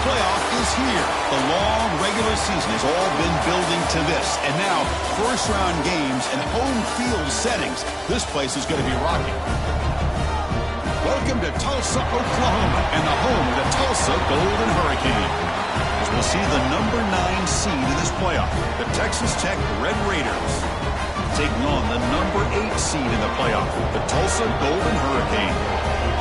playoff is here. The long regular season has all been building to this. And now, first-round games and home field settings. This place is going to be rocking. Welcome to Tulsa, Oklahoma, and the home of the Tulsa Golden Hurricane. As we'll see the number 9 seed in this playoff, the Texas Tech Red Raiders, taking on the number 8 seed in the playoff, the Tulsa Golden Hurricane.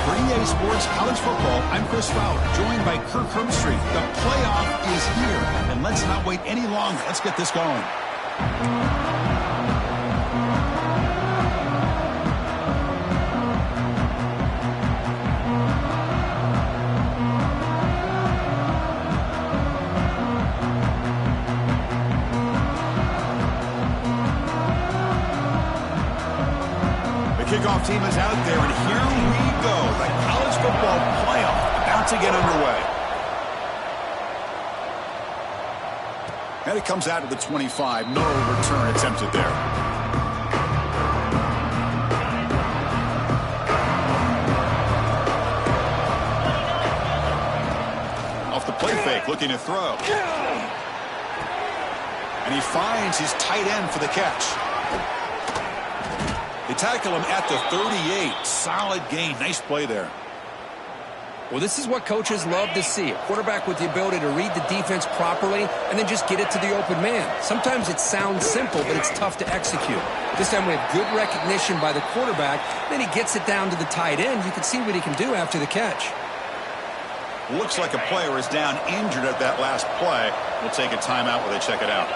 For EA Sports College Football, I'm Chris Fowler, joined by Kirk Herbstreit. The playoff is here, and let's not wait any longer. Let's get this going. Kickoff team is out there, and here we go. The college football playoff about to get underway. And it comes out to the 25. No return attempted there. Off the play fake, looking to throw. And he finds his tight end for the catch. They tackle him at the 38. Solid gain. Nice play there. Well, this is what coaches love to see. A quarterback with the ability to read the defense properly and then just get it to the open man. Sometimes it sounds simple, but it's tough to execute. This time we have good recognition by the quarterback. Then he gets it down to the tight end. You can see what he can do after the catch. Looks like a player is down injured at that last play. We'll take a timeout while they check it out.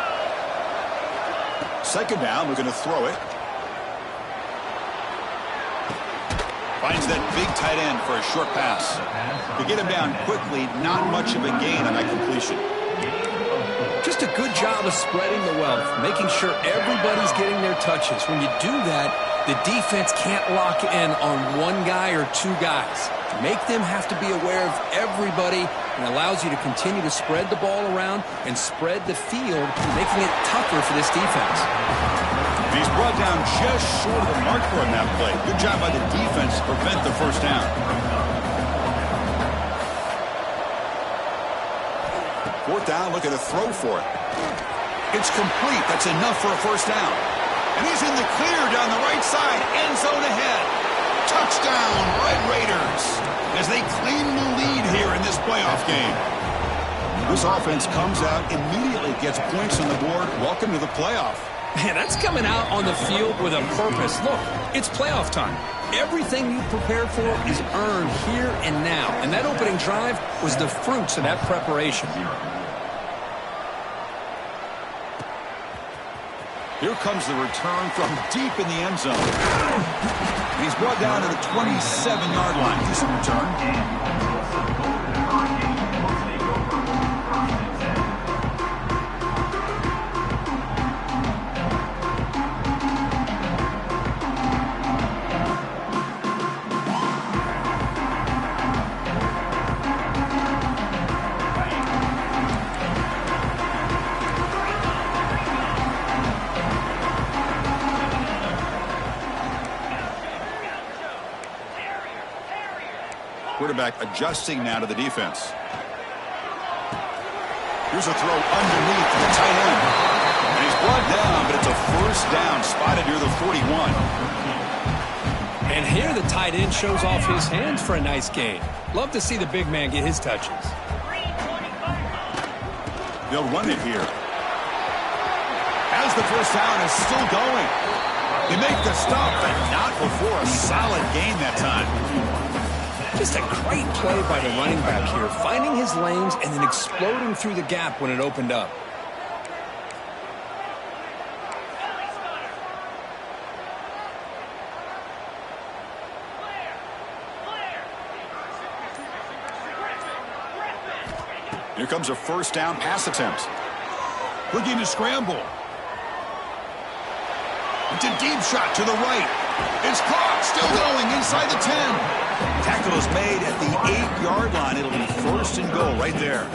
Second down, we're going to throw it. Finds that big tight end for a short pass. To get him down quickly, not much of a gain on that completion. Just a good job of spreading the wealth, making sure everybody's getting their touches. When you do that, the defense can't lock in on one guy or two guys. Make them have to be aware of everybody, and allows you to continue to spread the ball around and spread the field, making it tougher for this defense. He's brought down just short of the marker on that play. Good job by the defense to prevent the first down. Fourth down, looking to throw for it. It's complete. That's enough for a first down. And he's in the clear down the right side. End zone ahead. Touchdown, Red Raiders, as they claim the lead here in this playoff game. This offense comes out, immediately gets points on the board. Welcome to the playoff. Man, that's coming out on the field with a purpose. Look, it's playoff time. Everything you prepared for is earned here and now. And that opening drive was the fruits of that preparation. Here comes the return from deep in the end zone. He's brought down to the 27-yard line. Decent return. Quarterback adjusting now to the defense. Here's a throw underneath the tight end. And he's brought down, but it's a first down spotted near the 41. And here the tight end shows off his hands for a nice gain. Love to see the big man get his touches. They'll run it here. As the first down is still going. They make the stop, but not before a solid gain that time. Just a great play by the running back here, finding his lanes and then exploding through the gap when it opened up. Here comes a first down pass attempt. Looking to scramble. It's a deep shot to the right. It's caught, still going inside the 10. Tackle is made at the 8-yard line. It'll be first and goal right there.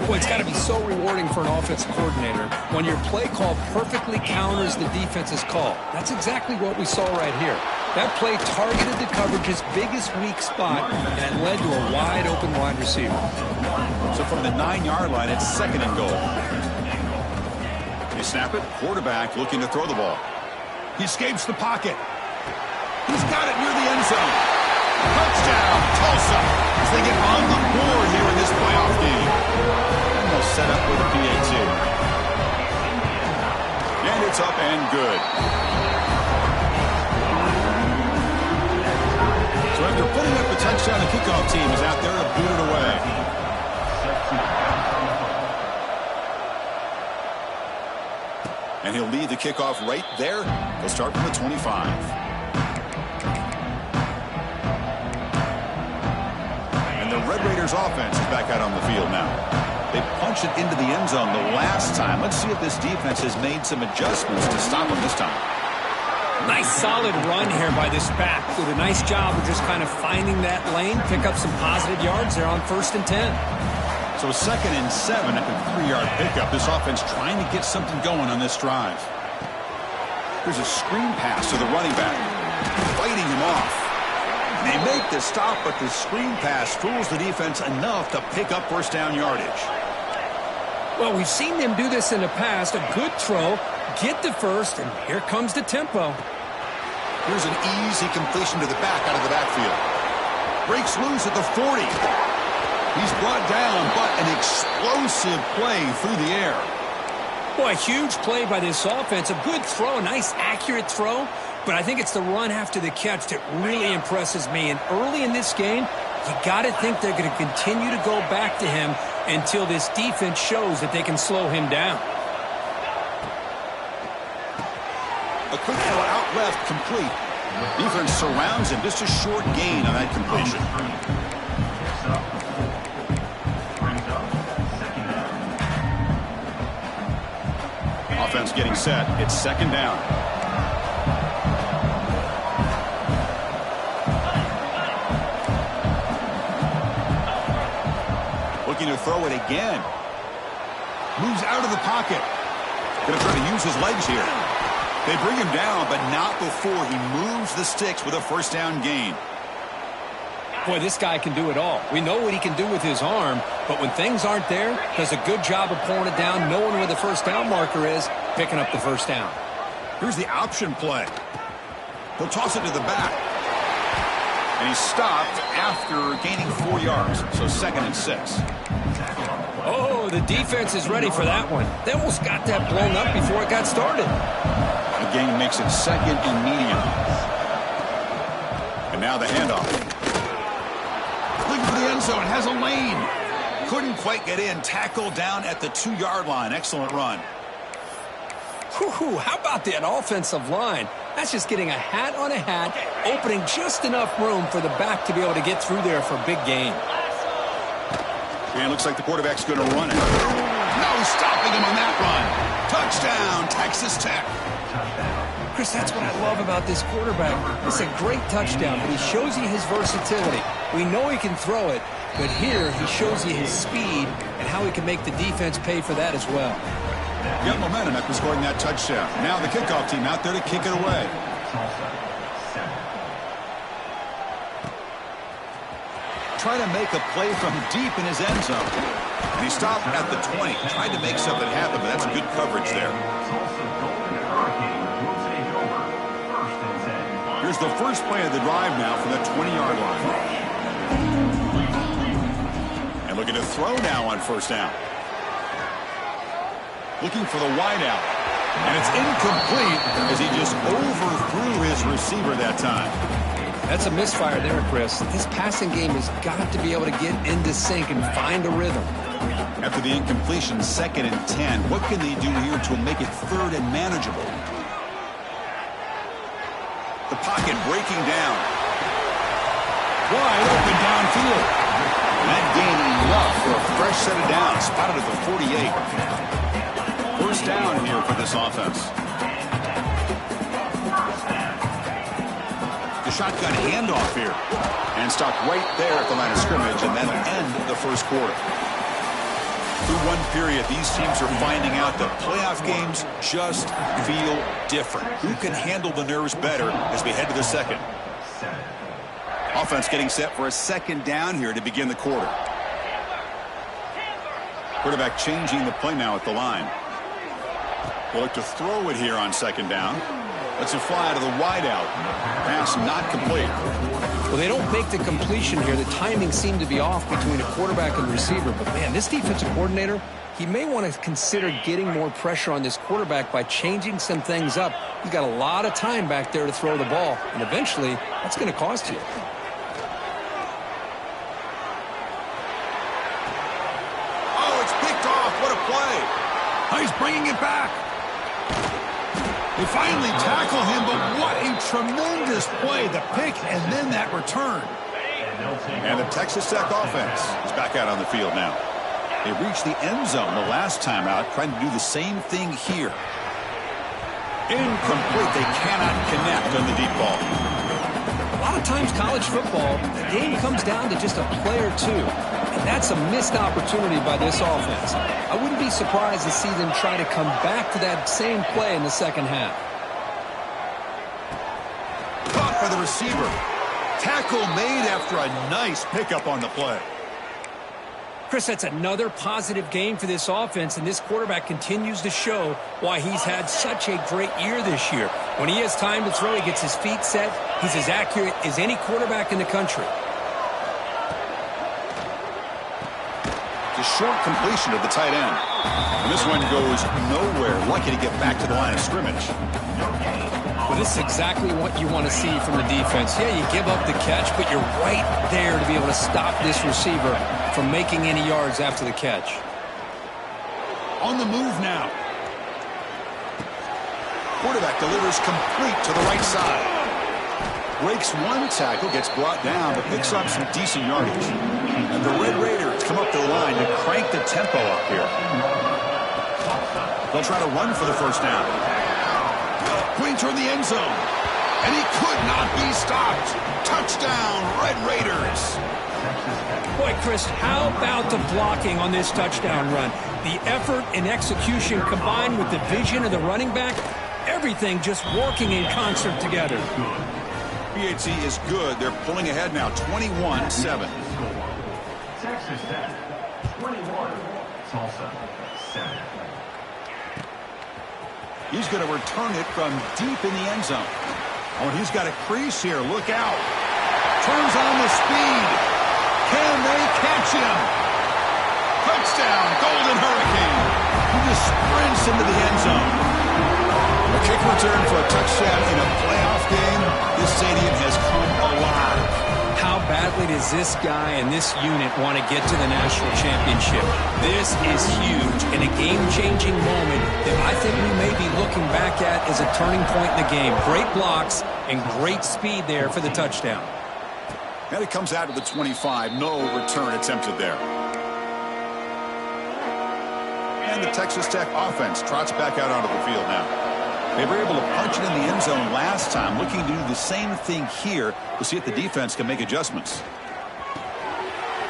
Boy, it's got to be so rewarding for an offensive coordinator when your play call perfectly counters the defense's call. That's exactly what we saw right here. That play targeted the coverage's biggest weak spot, and it led to a wide-open wide receiver. So from the 9-yard line, it's 2nd and goal. They snap it. Quarterback looking to throw the ball. He escapes the pocket. He's got it near the end zone. Touchdown, Tulsa, as they get on the board here in this playoff game. And they'll set up with a PAT. And it's up and good. So after putting up the touchdown, the kickoff team is out there to boot it away. And he'll lead the kickoff right there. He'll start from the 25. And the Red Raiders offense is back out on the field now. They punched it into the end zone the last time. Let's see if this defense has made some adjustments to stop them this time. Nice solid run here by this back. Did a nice job of just kind of finding that lane, pick up some positive yards there on 1st and 10. So 2nd and 7 after the 3-yard pickup. This offense trying to get something going on this drive. There's a screen pass to the running back, fighting him off. They make the stop, but the screen pass fools the defense enough to pick up 1st down yardage. Well, we've seen them do this in the past. A good throw, get the 1st, and here comes the tempo. Here's an easy completion to the back out of the backfield. Breaks loose at the 40. He's brought down, but an explosive play through the air. Boy, a huge play by this offense. A good throw, a nice accurate throw. But I think it's the run after the catch that really impresses me. And early in this game, you got to think they're going to continue to go back to him until this defense shows that they can slow him down. A quick throw out left, complete. Defense surrounds him. Just a short gain on that completion. Offense getting set. It's 2nd down. Looking to throw it again. Moves out of the pocket. Going to try to use his legs here. They bring him down, but not before he moves the sticks with a 1st down gain. Boy, this guy can do it all. We know what he can do with his arm, but when things aren't there, does a good job of pulling it down, knowing where the 1st down marker is, picking up the 1st down. Here's the option play. He'll toss it to the back. And he's stopped after gaining 4 yards, so 2nd and 6. Oh, the defense is ready for that one. They almost got that blown up before it got started. The gain makes it 2nd and medium. And now the handoff. Looking for the end zone, has a lane. Couldn't quite get in. Tackled down at the 2-yard line. Excellent run. Whew, how about that offensive line? That's just getting a hat on a hat, opening just enough room for the back to be able to get through there for a big gain. And it looks like the quarterback's going to run it. No stopping him on that run. Touchdown, Texas Tech. Chris, that's what I love about this quarterback. It's a great touchdown, but he shows you his versatility. We know he can throw it, but here he shows you his speed and how he can make the defense pay for that as well. Got momentum after scoring that touchdown. Now the kickoff team out there to kick it away. Trying to make a play from deep in his end zone. And he stopped at the 20. Tried to make something happen, but that's good coverage there. Here's the first play of the drive now from that 20-yard line. And looking to throw now on 1st down. Looking for the wideout. And it's incomplete as he just overthrew his receiver that time. That's a misfire there, Chris. This passing game has got to be able to get into sync and find a rhythm. After the incompletion, 2nd and 10. What can they do here to make it 3rd and manageable? The pocket breaking down. Wide open downfield. And that gain enough for a fresh set of downs. Spotted at the 48. 1st down here for this offense. The shotgun handoff here. And stopped right there at the line of scrimmage, and that'll end the 1st quarter. Through one period, these teams are finding out that playoff games just feel different. Who can handle the nerves better as we head to the second? Offense getting set for a second down here to begin the quarter. Quarterback changing the play now at the line. We'll look to throw it here on second down. Lets it fly to the wideout. Pass not complete. Well, they don't make the completion here. The timing seemed to be off between a quarterback and receiver. But, man, this defensive coordinator, he may want to consider getting more pressure on this quarterback by changing some things up. He's got a lot of time back there to throw the ball. And eventually, that's going to cost you. Oh, it's picked off. What a play. Oh, he's bringing it back. They finally tackle him, but what a tremendous play. The pick and then that return. And the Texas Tech offense is back out on the field now. They reached the end zone the last time out, trying to do the same thing here. Incomplete. They cannot connect on the deep ball. A lot of times college football, the game comes down to just a play or two. And that's a missed opportunity by this offense. I wouldn't be surprised to see them try to come back to that same play in the second half. Caught by the receiver. Tackle made after a nice pickup on the play. Chris, that's another positive game for this offense, and this quarterback continues to show why he's had such a great year this year. When he has time to throw, he gets his feet set. He's as accurate as any quarterback in the country. A short completion of the tight end. And this one goes nowhere. Lucky to get back to the line of scrimmage. Well, this is exactly what you want to see from the defense. Yeah, you give up the catch, but you're right there to be able to stop this receiver from making any yards after the catch. On the move now. Quarterback delivers complete to the right side. Breaks one tackle, gets brought down, but picks up some decent yardage. And the Red Raiders come up to the line to crank the tempo up here. They'll try to run for the first down. Going toward the end zone. And he could not be stopped. Touchdown, Red Raiders. Boy, Chris, how about the blocking on this touchdown run? The effort and execution combined with the vision of the running back, everything just working in concert together. PAT is good. They're pulling ahead now, 21-7. Texas Tech, 21, Tulsa, 7. He's going to return it from deep in the end zone. Oh, and he's got a crease here. Look out. Turns on the speed. Can they catch him? Touchdown, Golden Hurricane. He just sprints into the end zone. A kick return for a touchdown in a playoff game. This stadium has come alive. How badly does this guy and this unit want to get to the national championship? This is huge and a game-changing moment that I think we may be looking back at as a turning point in the game. Great blocks and great speed there for the touchdown. And it comes out to the 25. No return attempted there. And the Texas Tech offense trots back out onto the field now. They were able to punch it in the end zone last time, looking to do the same thing here to see if the defense can make adjustments.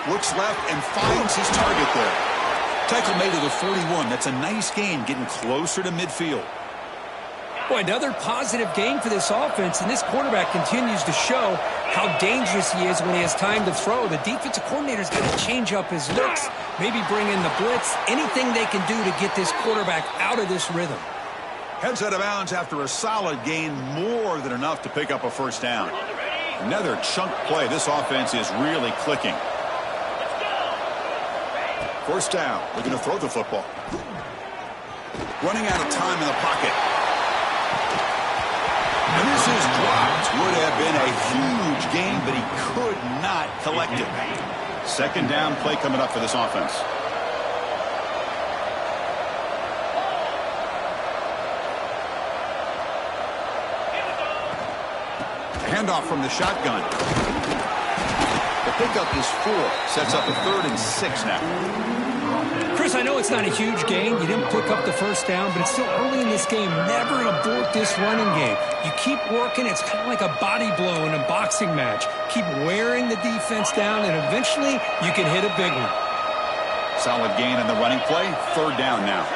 Looks left and finds his target there. Tackle made to the 41. That's a nice gain, getting closer to midfield. Boy, another positive game for this offense, and this quarterback continues to show how dangerous he is when he has time to throw. The defensive coordinator's got to change up his looks, maybe bring in the blitz, anything they can do to get this quarterback out of this rhythm. Heads out of bounds after a solid gain, more than enough to pick up a first down. Another chunk play. This offense is really clicking. First down. They're going to throw the football. Running out of time in the pocket. And this is dropped. Would have been a huge gain, but he could not collect it. Second down play coming up for this offense. Handoff from the shotgun. The pickup is 4. Sets up a 3rd and 6 now. Chris, I know it's not a huge gain. You didn't pick up the first down, but it's still early in this game. Never abort this running game. You keep working. It's kind of like a body blow in a boxing match. Keep wearing the defense down, and eventually you can hit a big one. Solid gain in the running play. Third down now.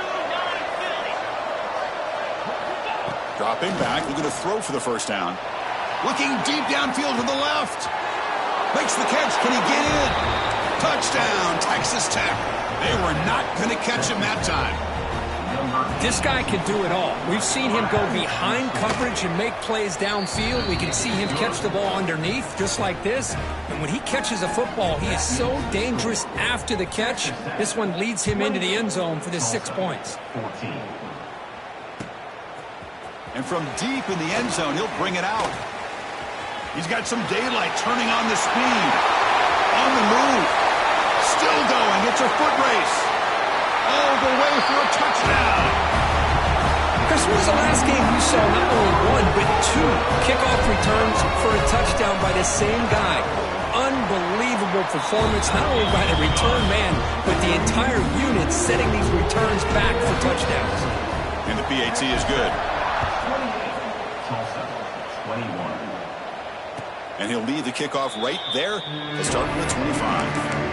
Dropping back. Looking to throw for the first down. Looking deep downfield to the left. Makes the catch. Can he get in? Touchdown, Texas Tech. They were not going to catch him that time. This guy can do it all. We've seen him go behind coverage and make plays downfield. We can see him catch the ball underneath, just like this. And when he catches a football, he is so dangerous after the catch. This one leads him into the end zone for the 6 points. And from deep in the end zone, he'll bring it out. He's got some daylight, turning on the speed. On the move. Still going. It's a foot race. All the way for a touchdown. Chris, when was the last game you saw not only one, but two kickoff returns for a touchdown by the same guy? Unbelievable performance, not only by the return man, but the entire unit setting these returns back for touchdowns. And the PAT is good. 28, Tulsa, 21. And he'll lead the kickoff right there to start with 25.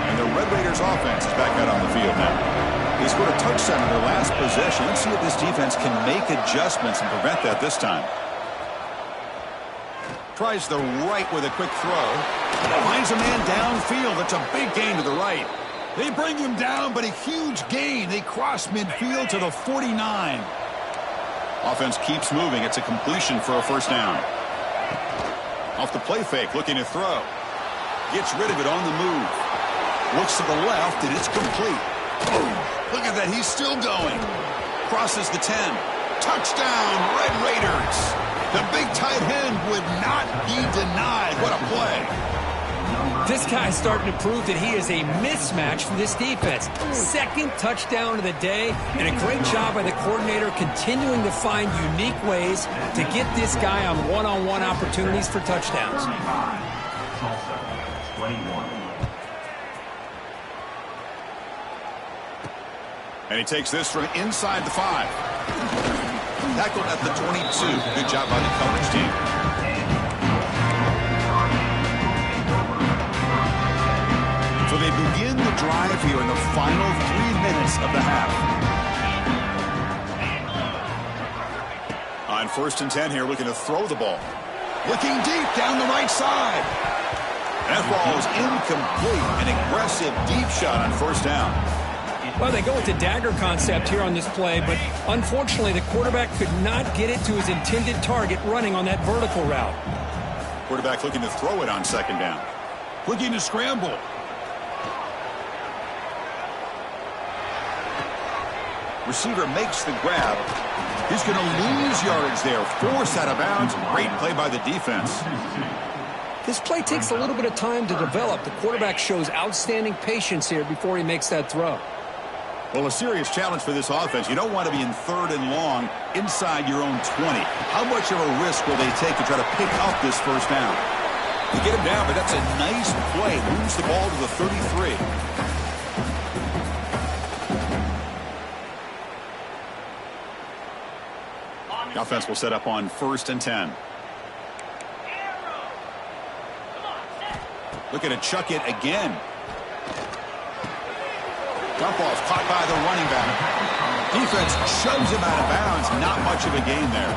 And the Red Raiders offense is back out on the field now. They scored a touchdown in their last possession. Let's see if this defense can make adjustments and prevent that this time. Tries the right with a quick throw. Finds a man downfield. It's a big gain to the right. They bring him down, but a huge gain. They cross midfield to the 49. Offense keeps moving. It's a completion for a first down. Off the play fake, looking to throw. Gets rid of it on the move. Looks to the left, and it's complete. Look at that. He's still going. Crosses the 10. Touchdown, Red Raiders. The big tight end would not be denied. What a play. This guy's starting to prove that he is a mismatch for this defense. Second touchdown of the day, and a great job by the coordinator continuing to find unique ways to get this guy on one-on-one opportunities for touchdowns. 25, Tulsa, 21. And he takes this from inside the 5. Tackled at the 22. Good job by the coverage team. So they begin the drive here in the final 3 minutes of the half. On 1st and 10 here, looking to throw the ball. Looking deep down the right side. That ball is incomplete. An aggressive deep shot on first down. Well, they go with the dagger concept here on this play, but unfortunately the quarterback could not get it to his intended target running on that vertical route. Quarterback looking to throw it on 2nd down. Looking to scramble. Receiver makes the grab. He's going to lose yardage there. Forced out of bounds. Great play by the defense. This play takes a little bit of time to develop. The quarterback shows outstanding patience here before he makes that throw. Well, a serious challenge for this offense. You don't want to be in 3rd and long inside your own 20. How much of a risk will they take to try to pick up this first down? They get him down, but that's a nice play. Moves the ball to the 33. The offense will set up on 1st and 10. Looking to chuck it again. Dump ball's caught by the running back. Defense shoves him out of bounds. Not much of a gain there.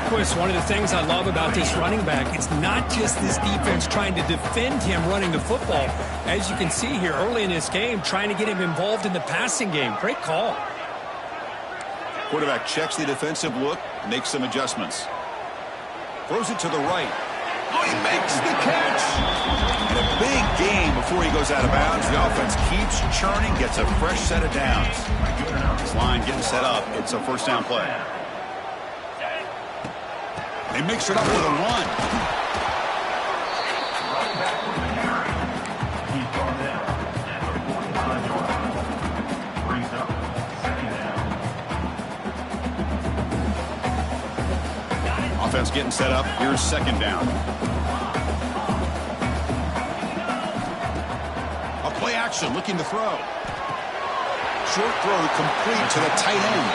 Chris, one of the things I love about this running back, it's not just this defense trying to defend him running the football. As you can see here early in this game, trying to get him involved in the passing game. Great call. Quarterback checks the defensive look, makes some adjustments. Throws it to the right. Oh, he makes the catch. And a big gain before he goes out of bounds. The offense keeps churning, gets a fresh set of downs. This line getting set up. It's a first down play. They mix it up with a run. Offense getting set up. Here's 2nd down. A play action, looking to throw. Short throw complete to the tight end.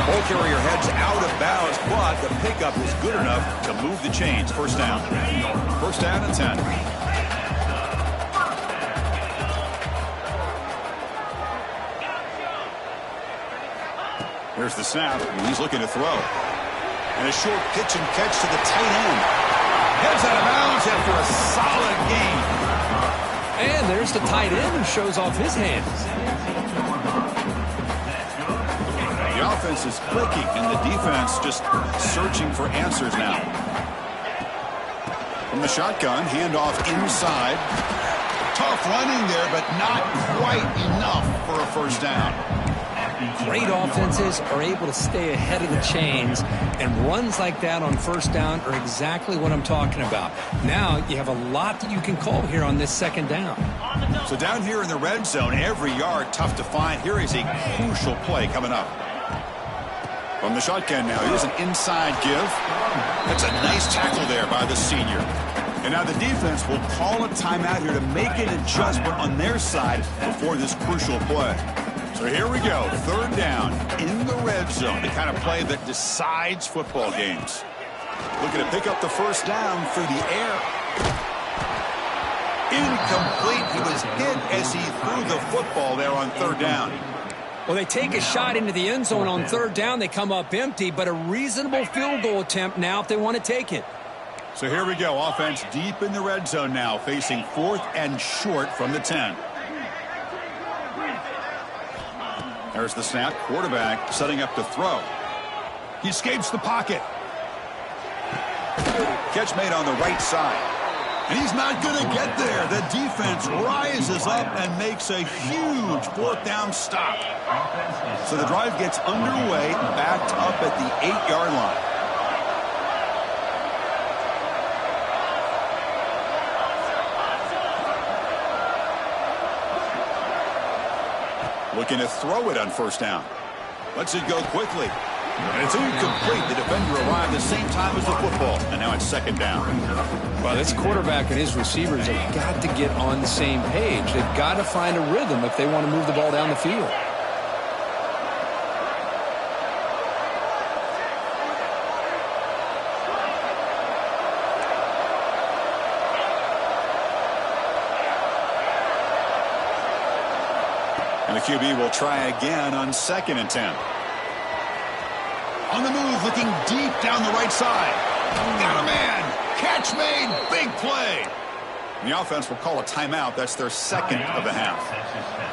Ball carrier heads out of bounds, but the pickup is good enough to move the chains. First down. First down and 10. Here's the snap. He's looking to throw. And a short pitch and catch to the tight end. Heads out of bounds after a solid gain. And there's the tight end who shows off his hands. The offense is clicking, and the defense just searching for answers now. From the shotgun, handoff inside. Tough running there, but not quite enough for a first down. Great offenses are able to stay ahead of the chains, and runs like that on first down are exactly what I'm talking about. Now you have a lot that you can call here on this second down. So down here in the red zone, every yard tough to find. Here is a crucial play coming up. From the shotgun now, here's an inside give. That's a nice tackle there by the senior. And now the defense will call a timeout here to make an adjustment on their side before this crucial play. So here we go, third down in the red zone, the kind of play that decides football games. Looking to pick up the first down through the air. Incomplete. He was hit as he threw the football there on third down. Well, they take a shot into the end zone on third down. They come up empty, but a reasonable field goal attempt now if they want to take it. So here we go, offense deep in the red zone now, facing 4th and short from the 10. There's the snap, quarterback setting up to throw. He escapes the pocket. Catch made on the right side. And he's not going to get there. The defense rises up and makes a huge 4th down stop. So the drive gets underway, backed up at the 8-yard line. Looking to throw it on first down. Lets it go quickly. And it's incomplete. The defender arrived the same time as the football. And now it's second down. Well, this quarterback and his receivers have got to get on the same page. They've got to find a rhythm if they want to move the ball down the field. And the QB will try again on 2nd and 10. On the move, looking deep down the right side. Got a man. Catch made. Big play. And the offense will call a timeout. That's their second of the half.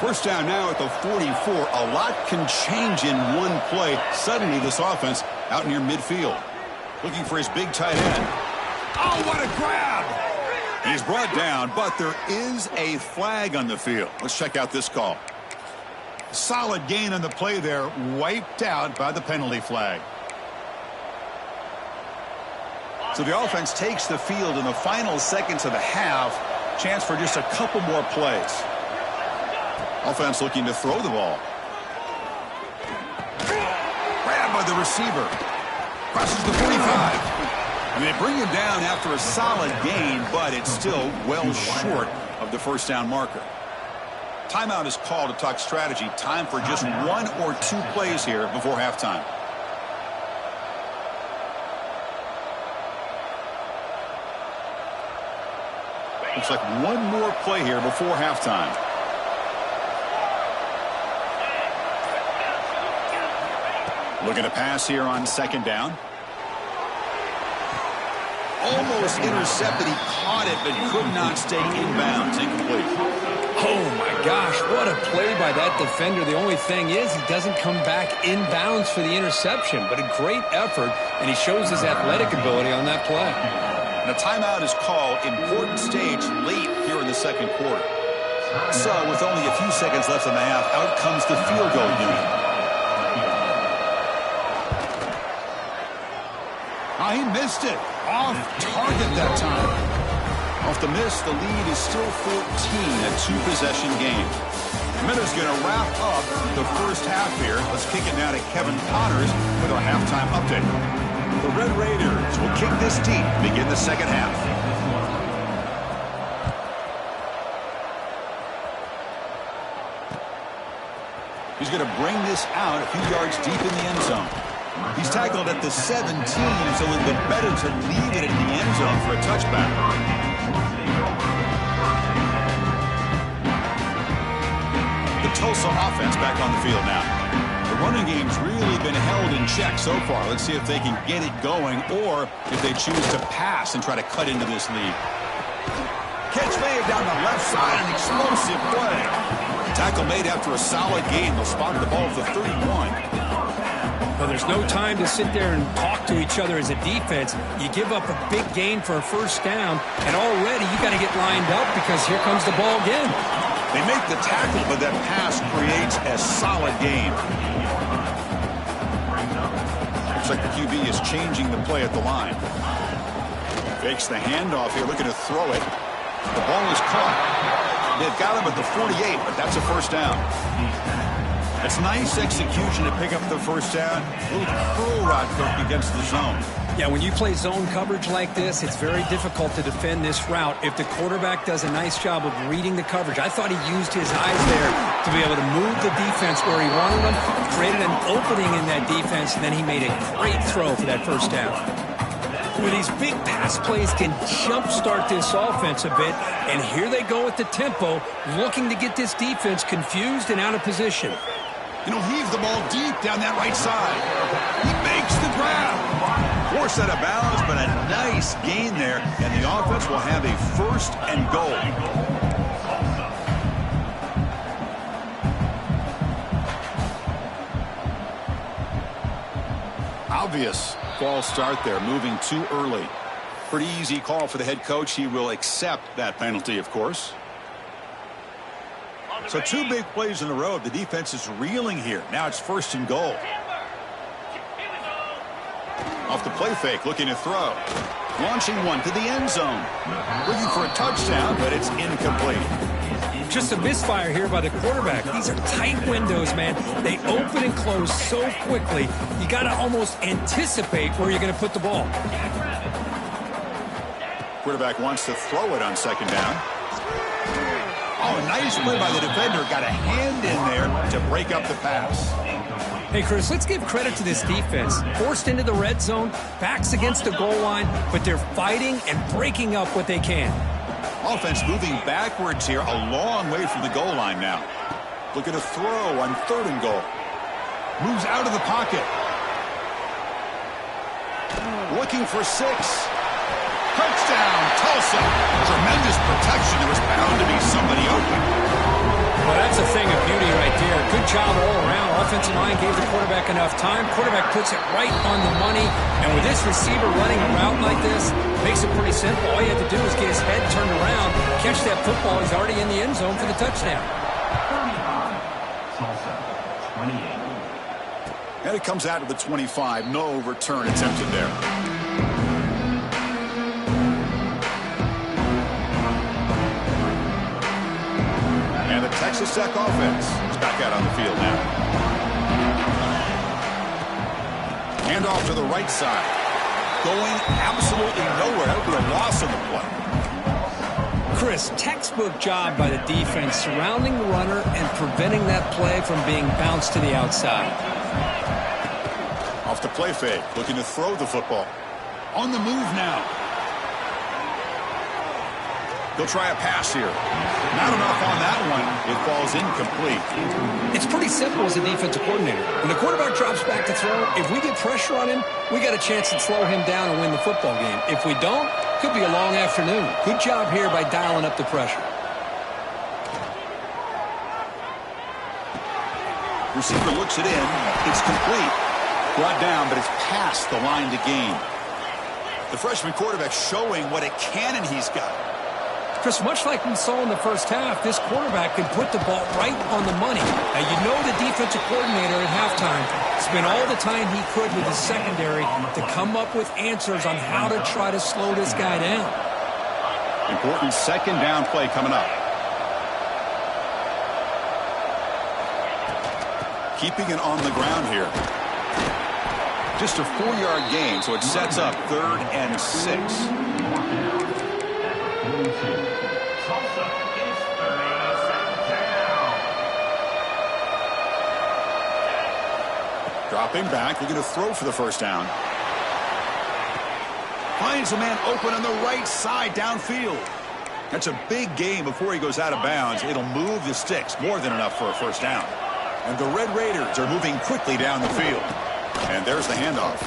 First down now at the 44. A lot can change in one play. Suddenly this offense out near midfield. Looking for his big tight end. Oh, what a grab. He's brought down, but there is a flag on the field. Let's check out this call. Solid gain on the play there, wiped out by the penalty flag. So the offense takes the field in the final seconds of the half. Chance for just a couple more plays. Offense looking to throw the ball. Grabbed by the receiver. Crosses the 45. And they bring him down after a solid gain, but it's still well short of the first down marker. Timeout is called to talk strategy. Time for just 1 or 2 plays here before halftime. Looks like one more play here before halftime. Looking to pass here on second down. Almost intercepted. He caught it, but could not stay inbounds. Incomplete. Oh, my gosh, what a play by that defender. The only thing is he doesn't come back inbounds for the interception, but a great effort, and he shows his athletic ability on that play. And a timeout is called. Important stage late here in the second quarter. So with only a few seconds left in the half, out comes the field goal unit. He missed it. Off target that time. Off the miss, the lead is still 14, a 2-possession game. Miller's going to wrap up the first half here. Let's kick it now to Kevin Connors with our halftime update. The Red Raiders will kick this deep, begin the second half. He's going to bring this out a few yards deep in the end zone. He's tackled at the 17, so a little bit better to leave it in the end zone for a touchback. The Tulsa offense back on the field now. The Running game's really been held in check so far. Let's see if they can get it going or if they choose to pass and try to cut into this lead. Catch made down the left side, an explosive play. Tackle made after a solid gain. They'll spot the ball at the 31. Well, there's no time to sit there and talk to each other as a defense. You give up a big gain for a first down, and already you got to get lined up because here comes the ball again. They make the tackle, but that pass creates a solid gain. Looks like the QB is changing the play at the line. Fakes the handoff here, looking to throw it. The ball is caught. They've got him at the 48, but that's a first down. It's nice execution to pick up the first down. A little curl rod cook against the zone. Yeah, when you play zone coverage like this, it's very difficult to defend this route if the quarterback does a nice job of reading the coverage. I thought he used his eyes there to be able to move the defense where he wanted them, created an opening in that defense, and then he made a great throw for that first down. Well, these big pass plays can jumpstart this offense a bit, and here they go with the tempo, looking to get this defense confused and out of position. And he'll heave the ball deep down that right side. He makes the grab. Forced out of bounds, but a nice gain there, and the offense will have a first and goal. Obvious false start there, moving too early. Pretty easy call for the head coach. He will accept that penalty, of course. So 2 big plays in a row. The defense is reeling here. Now it's first and goal. Off the play fake, looking to throw. Launching one to the end zone. Looking for a touchdown, but it's incomplete. Just a misfire here by the quarterback. These are tight windows, man. They open and close so quickly. You got to almost anticipate where you're going to put the ball. Quarterback wants to throw it on second down. Oh, nice play by the defender. Got a hand in there to break up the pass. Hey, Chris, let's give credit to this defense. Forced into the red zone, backs against the goal line, but they're fighting and breaking up what they can. Offense moving backwards here, a long way from the goal line now. Looking to throw on third and goal. Moves out of the pocket. Looking for 6. Touchdown, Tulsa. Tremendous protection. There was bound to be somebody open. Well, that's a thing of beauty right there. Good job all around. Offensive line gave the quarterback enough time. Quarterback puts it right on the money. And with this receiver running a route like this, makes it pretty simple. All you have to do is get his head turned around, catch that football. He's already in the end zone for the touchdown. Tulsa, 28. And it comes out to the 25. No return attempted there. And the Texas Tech offense is back out on the field now. Hand off to the right side. Going absolutely nowhere. That would be a loss on the play. Chris, textbook job by the defense surrounding the runner and preventing that play from being bounced to the outside. Off the play fake. Looking to throw the football. On the move now. He'll try a pass here. Not enough on that one. It falls incomplete. It's pretty simple as a defensive coordinator. When the quarterback drops back to throw, if we get pressure on him, we got a chance to slow him down and win the football game. If we don't, could be a long afternoon. Good job here by dialing up the pressure. Receiver looks it in. It's complete. Brought down, but it's past the line to gain. The freshman quarterback showing what a cannon he's got. Chris, much like we saw in the first half, this quarterback can put the ball right on the money. Now, you know the defensive coordinator at halftime spent all the time he could with his secondary to come up with answers on how to try to slow this guy down. Important second down play coming up. Keeping it on the ground here. Just a 4-yard gain, so it sets up 3rd and 6. Dropping back, looking to throw for the first down. Finds a man open on the right side downfield. That's a big gain before he goes out of bounds. It'll move the sticks, more than enough for a first down. And the Red Raiders are moving quickly down the field. And there's the handoff.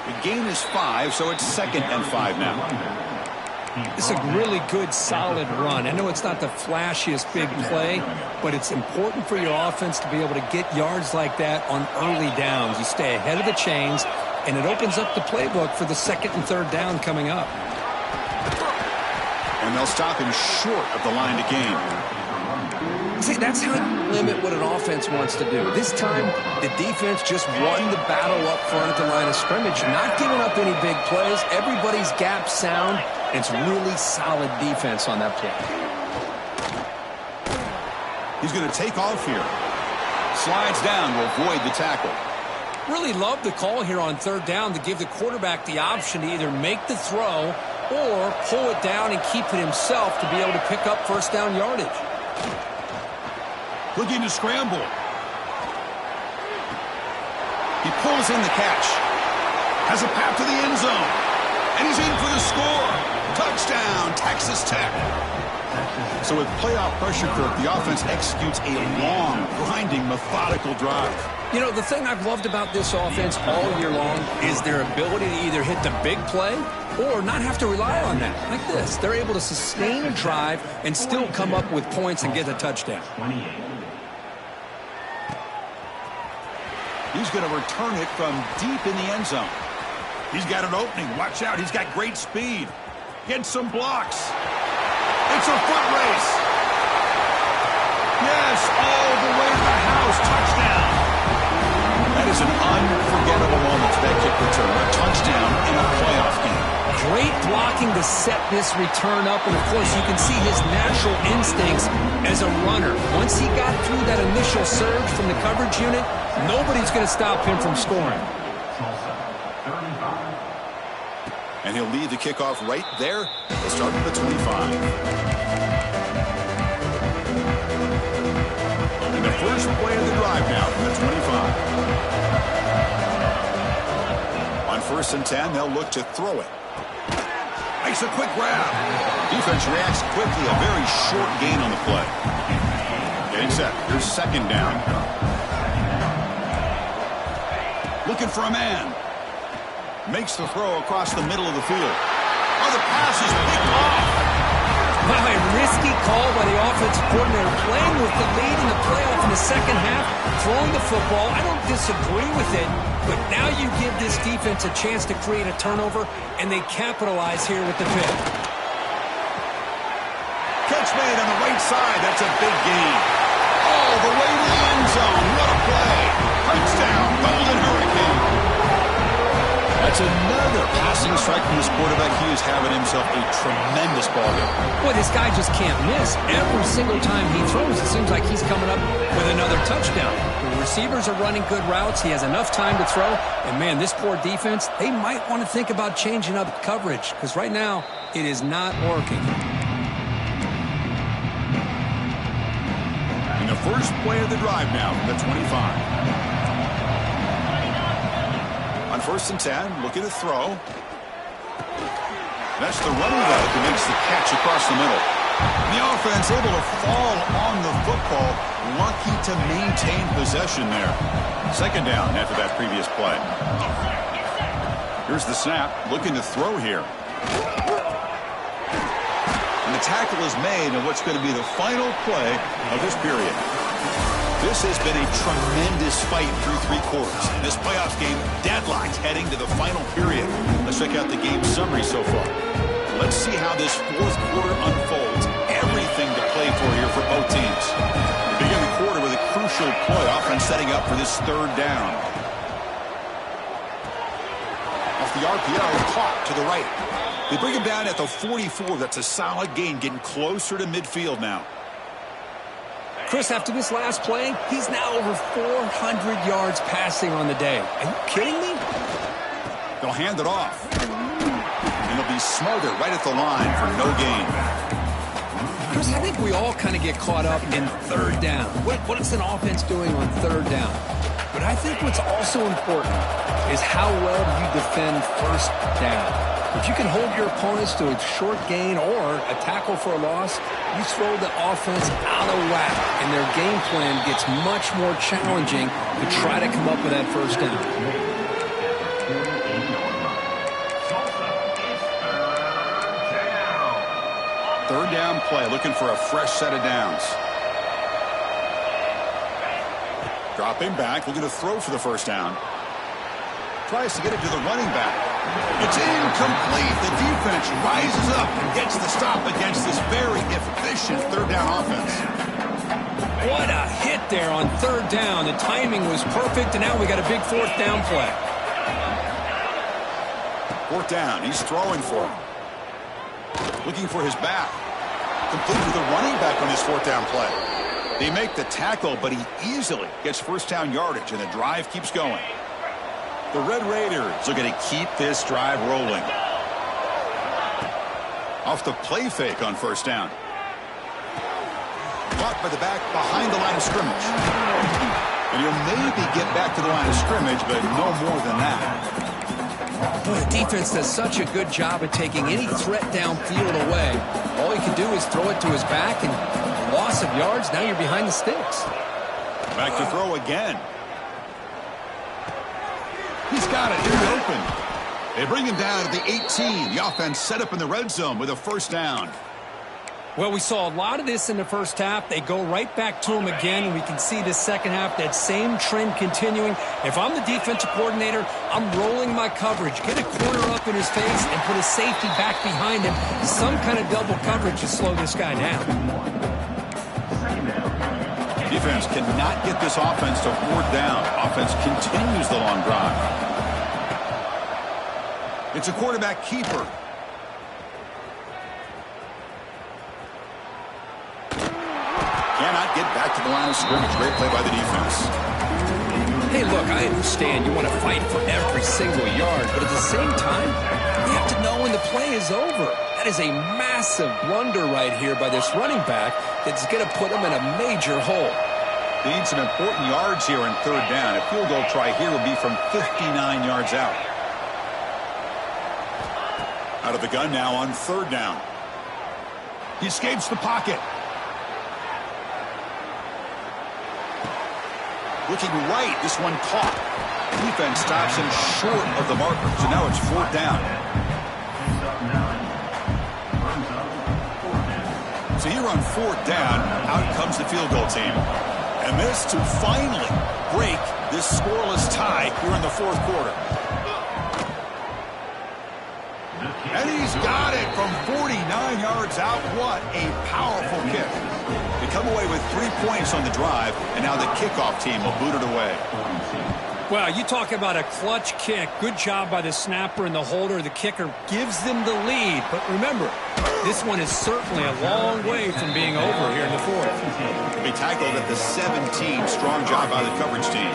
The gain is 5, so it's 2nd and 5 now. It's a really good, solid run. I know it's not the flashiest big play, but it's important for your offense to be able to get yards like that on early downs. You stay ahead of the chains, and it opens up the playbook for the 2nd and 3rd down coming up. And they'll stop him short of the line to gain. See, that's how you limit what an offense wants to do. This time, the defense just won the battle up front at the line of scrimmage, not giving up any big plays. Everybody's gap sound. It's really solid defense on that play. He's going to take off here. Slides down to avoid the tackle. Really love the call here on 3rd down to give the quarterback the option to either make the throw or pull it down and keep it himself to be able to pick up 1st down yardage. Looking to scramble. He pulls in the catch. Has a path to the end zone. And he's in for the score. Touchdown, Texas Tech. So with playoff pressure, Kirk, the offense executes a long, grinding, methodical drive. You know, the thing I've loved about this offense all year long is their ability to either hit the big play or not have to rely on that. Like this. They're able to sustain a drive and still come up with points and get a touchdown. He's going to return it from deep in the end zone. He's got an opening. Watch out. He's got great speed. Gets some blocks. It's a foot race. Yes, all the way to the house. Touchdown. That is an unforgettable moment for that kick return. A touchdown in a playoff game. Great blocking to set this return up. And, of course, you can see his natural instincts as a runner. Once he got through that initial surge from the coverage unit, nobody's going to stop him from scoring. And he'll leave the kickoff right there. They'll start at the 25. And the first play of the drive now from the 25. On 1st and 10, they'll look to throw it. Makes a quick grab. Defense reacts quickly. A very short gain on the play. Getting set. Here's 2nd down. Looking for a man. Makes the throw across the middle of the field. Oh, the pass is picked off. Wow, a risky call by the offensive coordinator, playing with the lead in the playoff in the 2nd half, throwing the football. I don't disagree with it, but now you give this defense a chance to create a turnover, and they capitalize here with the pick. Catch made on the right side. That's a big gain. All the way to the end zone. What a play. Touchdown, Golden Hurricane. That's another passing strike from this quarterback. He is having himself a tremendous ball game. Boy, this guy just can't miss. Every single time he throws, it seems like he's coming up with another touchdown. The receivers are running good routes. He has enough time to throw. And, man, this poor defense, they might want to think about changing up coverage because right now it is not working. And the first play of the drive now from the 25. On 1st and 10, looking to throw. That's the running back who makes the catch across the middle. The offense able to fall on the football. Lucky to maintain possession there. 2nd down after that previous play. Here's the snap. Looking to throw here. And the tackle is made on what's going to be the final play of this period. This has been a tremendous fight through 3 quarters. This playoff game deadlocked heading to the final period. Let's check out the game summary so far. Let's see how this 4th quarter unfolds. Everything to play for here for both teams. We begin the quarter with a crucial play. Offense setting up for this 3rd down. Off the RPO, caught to the right. They bring him down at the 44. That's a solid gain, getting closer to midfield now. Chris, after this last play, he's now over 400 yards passing on the day. Are you kidding me? They'll hand it off. And it'll be smothered right at the line for no gain. Chris, I think we all kind of get caught up in 3rd down. What is an offense doing on 3rd down? But I think what's also important is how well do you defend 1st down. If you can hold your opponents to a short gain or a tackle for a loss, you throw the offense out of whack, and their game plan gets much more challenging to try to come up with that first down. Third down play, looking for a fresh set of downs. Dropping back, looking to throw for the first down. Tries to get it to the running back. It's incomplete. The defense rises up and gets the stop against this very efficient third down offense. What a hit there on third down. The timing was perfect, and now we got a big fourth down play. Fourth down, he's throwing for it. Looking for his back. Complete with the running back on his fourth down play. They make the tackle, but he easily gets first down yardage, and the drive keeps going. The Red Raiders looking to keep this drive rolling. Off the play fake on first down. Caught by the back behind the line of scrimmage. And he'll maybe get back to the line of scrimmage, but no more than that. Well, the defense does such a good job at taking any threat downfield away. All he can do is throw it to his back, and loss of yards, now you're behind the sticks. Back to throw again. He's got it in the open. They bring him down to the 18. The offense set up in the red zone with a first down. Well, we saw a lot of this in the first half. They go right back to him again, and we can see the second half, that same trend continuing. If I'm the defensive coordinator, I'm rolling my coverage. Get a corner up in his face and put a safety back behind him. Some kind of double coverage to slow this guy down. Defense cannot get this offense to fourth down. Offense continues the long drive. It's a quarterback keeper. Cannot get back to the line of scrimmage. Great play by the defense. Hey, look, I understand you want to fight for every single yard, but at the same time, you have to know when the play is over. That is a massive blunder right here by this running back that's going to put him in a major hole. They need some important yards here on third down. A field goal try here will be from 59 yards out. Out of the gun now on third down. He escapes the pocket. Looking right, this one caught. Defense stops him short of the marker, so now it's fourth down. So here on fourth down, out comes the field goal team. And this to finally break this scoreless tie here in the fourth quarter. And he's got it from 49 yards out. What a powerful kick. They come away with 3 points on the drive, and now the kickoff team will boot it away. Well, you talk about a clutch kick. Good job by the snapper and the holder. The kicker gives them the lead. But remember, this one is certainly a long way from being over here in the fourth. They tackled at the 17. Strong job by the coverage team.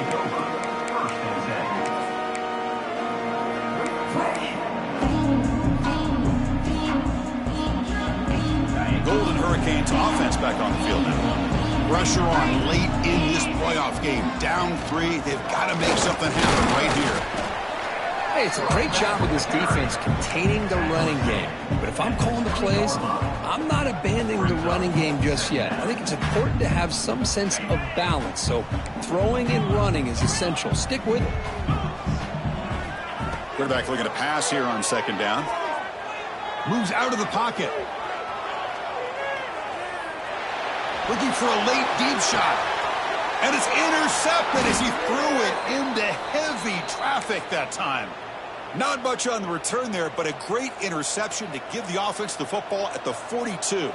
Golden Hurricanes offense back on the field now. Pressure on late in this playoff game. Down 3. They've got to make something happen right here. Hey, it's a great job with this defense containing the running game. But if I'm calling the plays, I'm not abandoning the running game just yet. I think it's important to have some sense of balance. So throwing and running is essential. Stick with it. Quarterback looking to pass here on second down. Moves out of the pocket. Looking for a late deep shot. And it's intercepted as he threw it into heavy traffic that time. Not much on the return there, but a great interception to give the offense the football at the 42.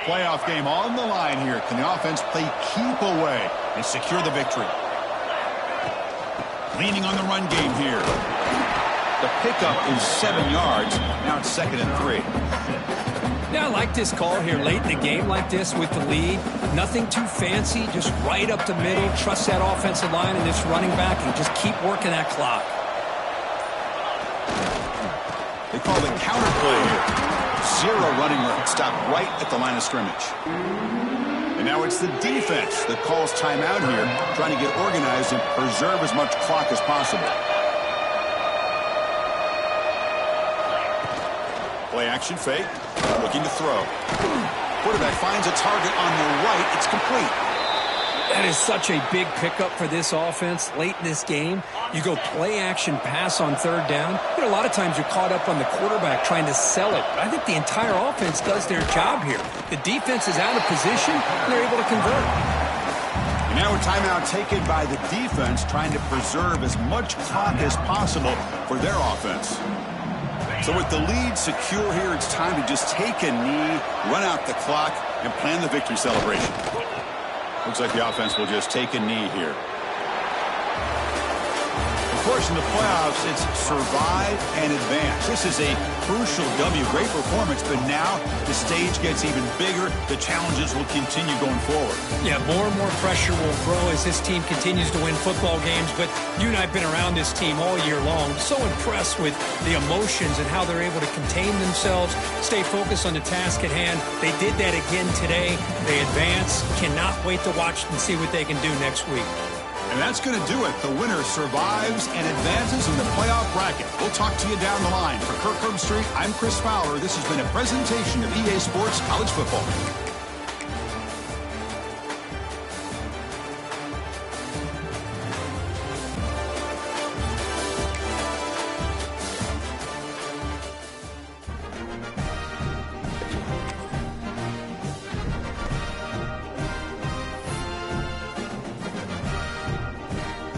Playoff game on the line here. Can the offense play keep away and secure the victory? Leaning on the run game here. The pickup is 7 yards. Now it's 2nd and 3. Yeah, I like this call here late in the game like this with the lead. Nothing too fancy, just right up the middle. Trust that offensive line and this running back and just keep working that clock. They call the counter play here. 0 running room. Stop right at the line of scrimmage. And now it's the defense that calls timeout here, trying to get organized and preserve as much clock as possible. Play action fake. Looking to throw. Quarterback finds a target on the right. It's complete. That is such a big pickup for this offense late in this game. You go play action pass on third down. You know, a lot of times you're caught up on the quarterback trying to sell it. But I think the entire offense does their job here. The defense is out of position, and they're able to convert. And now a timeout taken by the defense, trying to preserve as much clock as possible for their offense. So with the lead secure here, it's time to just take a knee, run out the clock, and plan the victory celebration. Looks like the offense will just take a knee here. Of course, in the playoffs, it's survive and advance. This is a crucial W. Great performance, but now the stage gets even bigger. The challenges will continue going forward. Yeah, more and more pressure will grow as this team continues to win football games. But you and I have been around this team all year long. So impressed with the emotions and how they're able to contain themselves, stay focused on the task at hand. They did that again today. They advance. Cannot wait to watch and see what they can do next week. And that's going to do it. The winner survives and advances in the playoff bracket. We'll talk to you down the line. For Kirk Herbstreit, I'm Chris Fowler. This has been a presentation of EA Sports College Football.